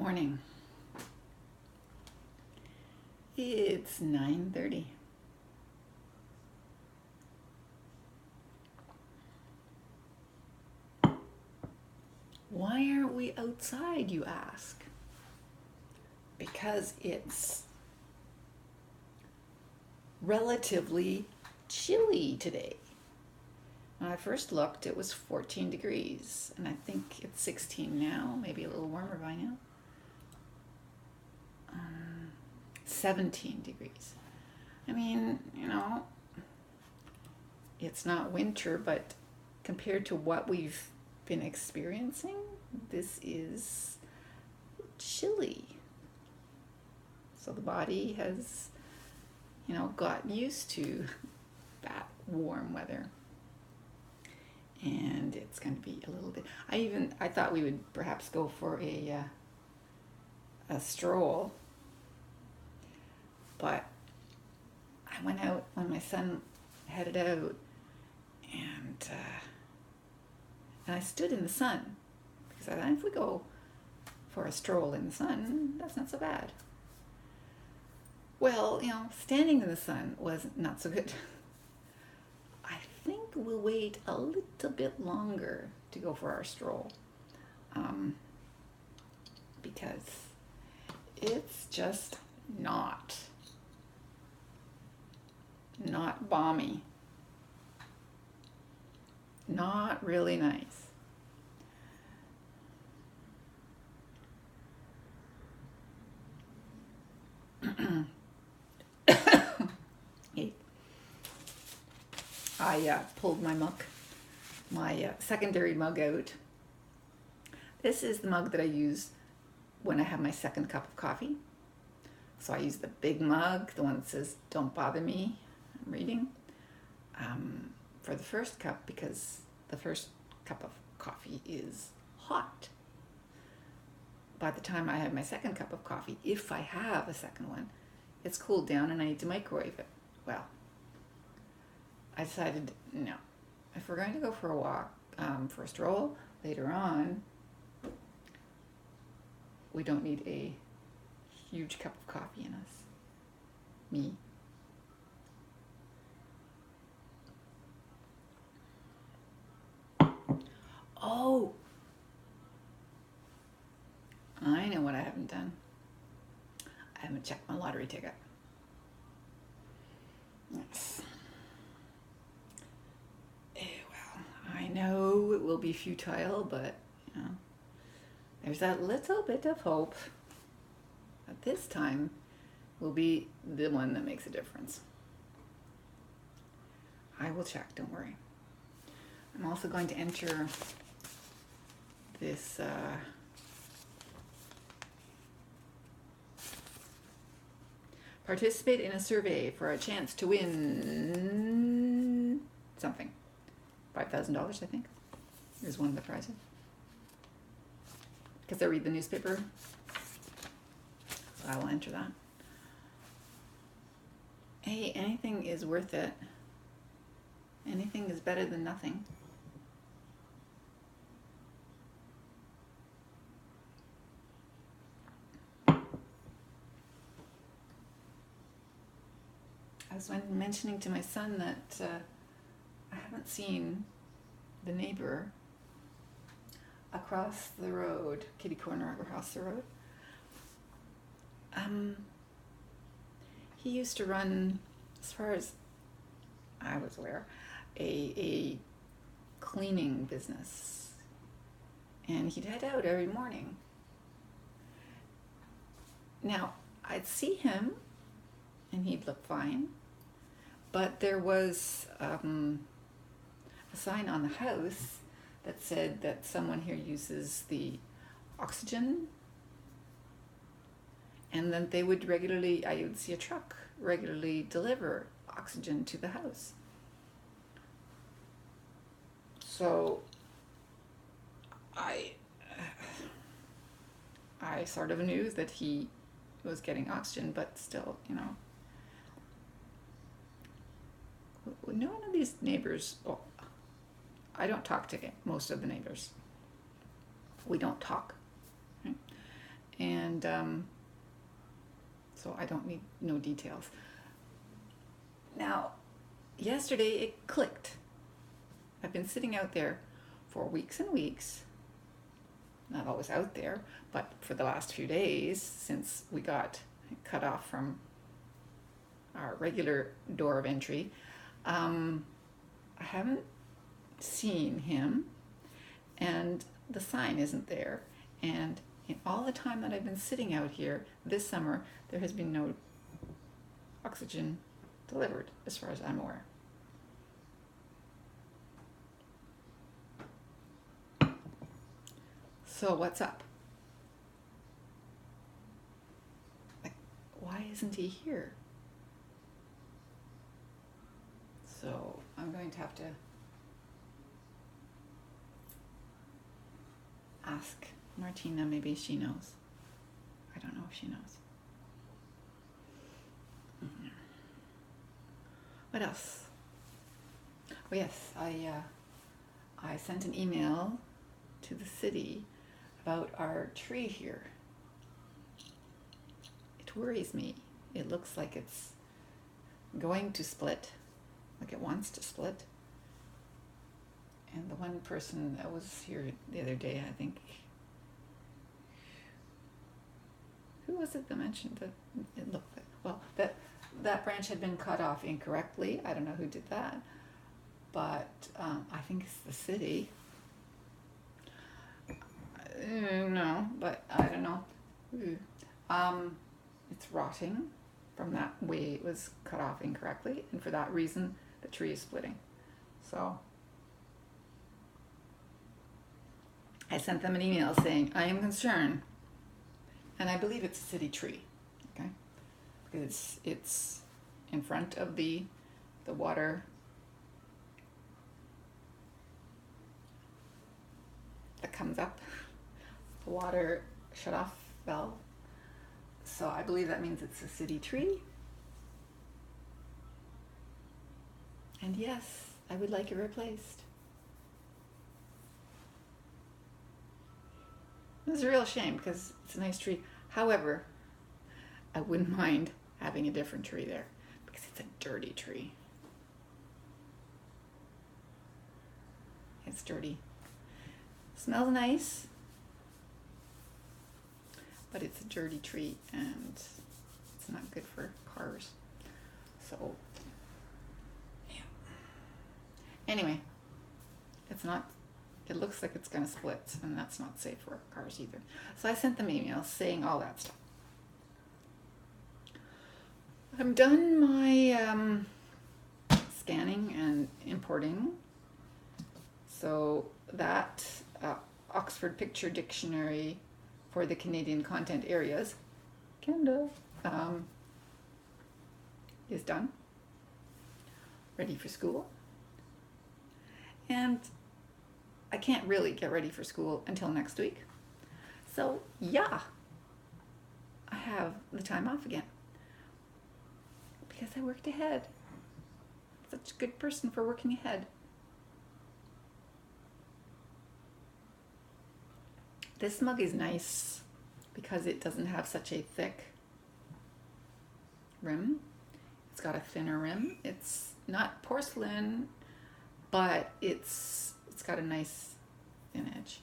Morning. It's 9:30. Why aren't we outside, you ask? Because it's relatively chilly today. When I first looked, it was 14 degrees, and I think it's 16 now, maybe a little warmer by now. 17 degrees. I mean, it's not winter, but compared to what we've been experiencing, this is chilly. So the body has, gotten used to that warm weather. And it's going to be a little bit. I thought we would perhaps go for a stroll, but I went out when my son headed out, and I stood in the sun because I thought if we go for a stroll in the sun, that's not so bad. Well, standing in the sun was not so good. I think we'll wait a little bit longer to go for our stroll, because it's just not balmy, not really nice. I pulled my secondary mug out. This is the mug that I use when I have my second cup of coffee. So I use the big mug, the one that says, "Don't bother me, I'm reading," for the first cup, because the first cup of coffee is hot. By the time I have my second cup of coffee, if I have a second one, it's cooled down and I need to microwave it. Well, I decided, no, if we're going to go for a walk, for a stroll later on, we don't need a huge cup of coffee in us. Me. Oh, I know what I haven't done. I haven't checked my lottery ticket. Yes. Well, I know it will be futile, but there's that little bit of hope that this time will be the one that makes a difference. I will check, don't worry. I'm also going to enter this participate in a survey for a chance to win something. $5,000, I think, is one of the prizes. Because I read the newspaper, so I will enter that. Hey, anything is worth it. Anything is better than nothing. I was mentioning to my son that I haven't seen the neighbor across the road, kitty corner across the road. He used to run, as far as I was aware, a cleaning business, and he'd head out every morning. Now, I'd see him and he'd look fine, but there was a sign on the house that said that someone here uses the oxygen, and then I would see a truck regularly deliver oxygen to the house. So I sort of knew that he was getting oxygen, but still, none of these neighbors, I don't talk to most of the neighbors. We don't talk. Right? and so I don't need no details. Now, yesterday it clicked. I've been sitting out there for weeks and weeks, not always out there, but for the last few days since we got cut off from our regular door of entry. I haven't seen him, and the sign isn't there. And in all the time that I've been sitting out here this summer, there has been no oxygen delivered, as far as I'm aware. So what's up? Like, why isn't he here? So I'm going to have to ask Martina. Maybe she knows. I don't know if she knows. What else? Oh yes, I sent an email to the city about our tree here. It worries me. It looks like it's going to split, like it wants to split. And the one person that was here the other day, I think, who was it that mentioned that it looked like, well, that branch had been cut off incorrectly. I don't know who did that, but I think it's the city. No, but I don't know. It's rotting from that way it was cut off incorrectly, and for that reason the tree is splitting. So I sent them an email saying I am concerned, and I believe it's a city tree, okay? Because it's in front of the water that comes up, the water shut-off valve. So I believe that means it's a city tree. And yes, I would like it replaced. It's a real shame because it's a nice tree. However, I wouldn't mind having a different tree there because it's a dirty tree. It's dirty. Smells nice, but it's a dirty tree and it's not good for cars. So, yeah. Anyway, it looks like it's going to split, and that's not safe for cars either. So I sent them emails saying all that stuff. I'm done my scanning and importing. So that Oxford Picture Dictionary for the Canadian content areas, Canada, is done. Ready for school. And I can't really get ready for school until next week. So yeah, I have the time off again because I worked ahead. Such a good person for working ahead. This mug is nice because it doesn't have such a thick rim. It's got a thinner rim. It's not porcelain, but it's got a nice thin edge.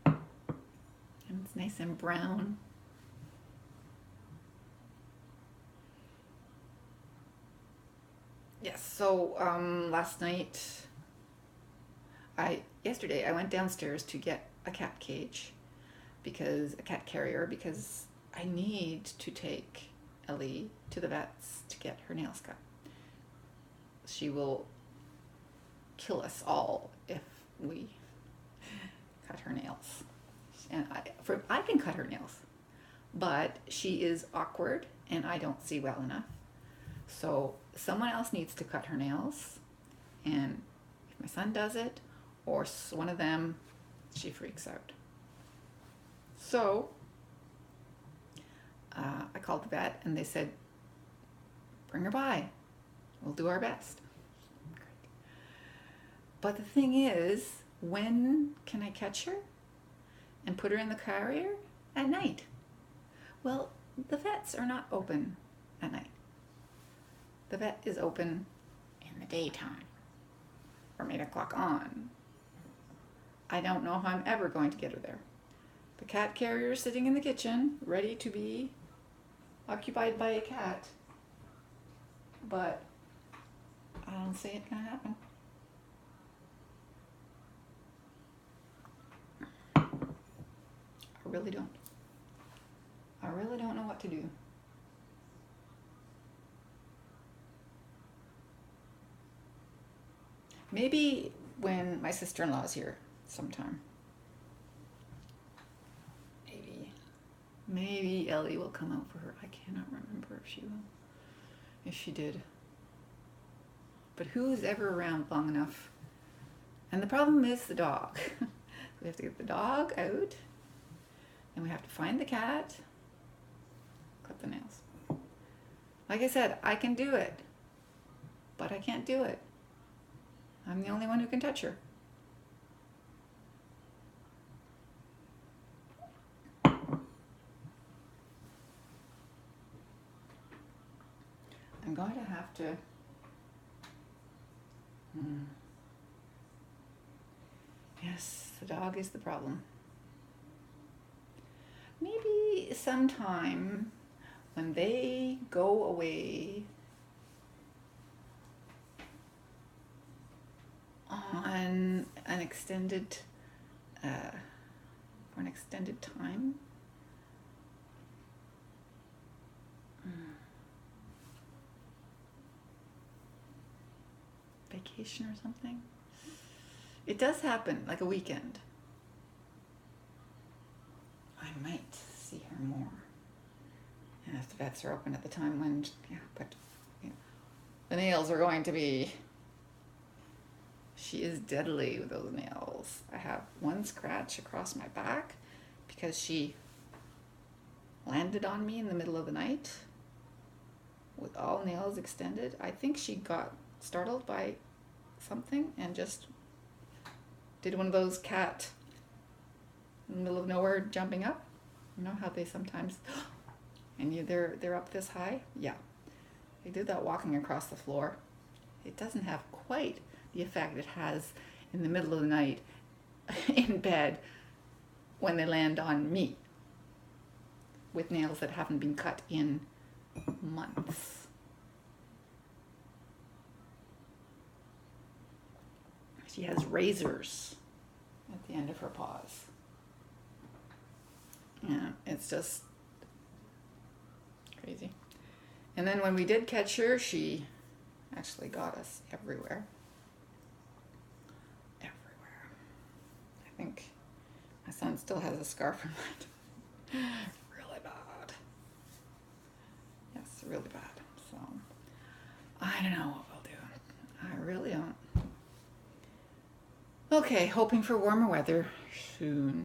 And it's nice and brown. Yes, so yesterday I went downstairs to get a cat cage, a cat carrier, because I need to take Ellie to the vet's to get her nails cut. She will kill us all if we cut her nails. And I can cut her nails, but she is awkward and I don't see well enough. So someone else needs to cut her nails, and if my son does it, or one of them, she freaks out. So I called the vet and they said, bring her by. We'll do our best. But the thing is, when can I catch her and put her in the carrier? At night. Well, the vets are not open at night. The vet is open in the daytime from 8 o'clock on. I don't know if I'm ever going to get her there. The cat carrier is sitting in the kitchen, ready to be occupied by a cat. But I don't see it gonna happen. I really don't. I really don't know what to do. Maybe when my sister-in-law's here sometime. Maybe Ellie will come out for her. I cannot remember if she will. If she did. But who's ever around long enough? And the problem is the dog. We have to get the dog out. And we have to find the cat. Cut the nails. Like I said, I can do it. But I can't do it. I'm the only one who can touch her. I'm going to have to... Yes, the dog is the problem. Maybe sometime when they go away on an extended, for an extended time. Vacation or something. It does happen, like a weekend. I might see her more. And if the vets are open at the time when, but the nails are going to be... She is deadly with those nails. I have one scratch across my back because she landed on me in the middle of the night with all nails extended. I think she got startled by something and just did one of those cat in the middle of nowhere jumping up. You know how they sometimes, and they're up this high? Yeah. They do that walking across the floor. It doesn't have quite the effect it has in the middle of the night in bed when they land on me with nails that haven't been cut in months. She has razors at the end of her paws. Yeah, it's just crazy. And then when we did catch her, she actually got us everywhere. Everywhere. I think my son still has a scar from that. Really bad. Yes, really bad. So, I don't know what we'll do. I really don't. Okay, hoping for warmer weather soon.